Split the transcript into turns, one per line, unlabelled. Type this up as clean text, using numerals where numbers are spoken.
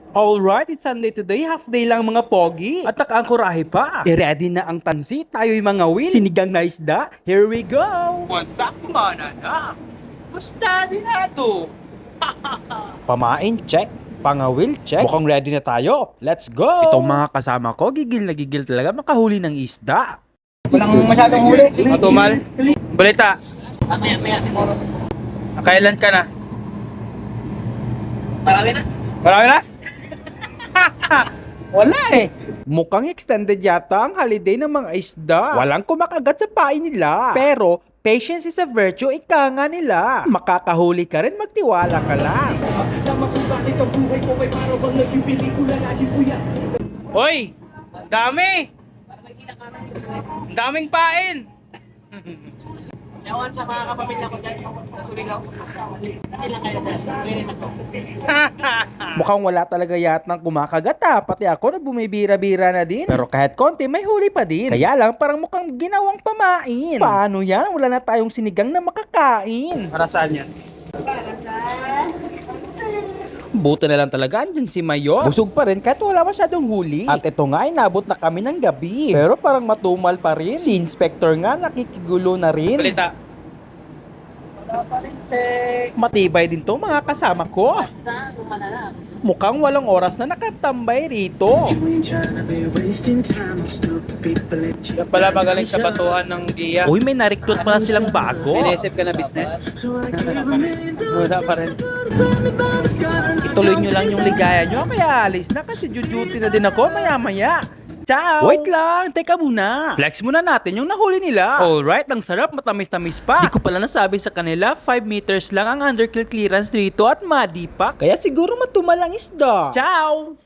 Alright, it's Sunday today. Half day lang mga pogi. At nakaangkorahe pa. I-ready na ang tansi. Tayo'y mga win. Sinigang na isda. Here we go!
What's up, manana? Basta din na to.
Pamain, check. Pangawil, check. Mukhang ready na tayo. Let's go! Itong mga kasama ko, gigil na gigil talaga makahuli ng isda.
Walang masyadong huli.
Matumal. Balita.
Maya siguro.
Kailan ka na?
Marami na.
Marami na?
Wala eh.
Mukhang extended yata ang holiday ng mga isda. Walang kumakagat sa pain nila. Pero, patience is a virtue, ika nga nila. Makakahuli ka rin, magtiwala ka lang.
Hoy! Dami! Daming pain!
Ewan sa mga kapamilya ko dyan, sa Surigao. Sila kayo dyan, meron ako.
Mukhang wala talaga yatang kumakagat ha. Pati ako na bumibira-bira na din. Pero kahit konti, may huli pa din. Kaya lang, parang mukhang ginawang pamain. Paano yan? Wala na tayong sinigang na makakain.
Para saan yan?
Buto na lang talaga, andyan si Mayo. Busog pa rin kahit wala masyadong huli. At ito nga, inabot na kami ng gabi. Pero parang matumal pa rin. Si Inspector nga nakikigulo na rin.
Balita.
Matibay din to mga kasama ko.
Basta, umalala.
Mukhang walang oras na nakatambay rito.
Kaya pala magaling sa batuhan ng giya.
Uy, may na-recruit pala silang bago.
Inisip ka na business? Wala pa rin.
Ituloy nyo lang yung ligaya nyo. Kaya alis na kasi duty na din ako maya-maya. Ciao! Wait lang, teka muna. Flex muna natin yung nahuli nila. Alright, ang sarap, matamis-tamis pa. Di ko pala nasabi sa kanila, 5 meters lang ang underkill clearance dito at madi pa. Kaya siguro matumal ang isda. Ciao!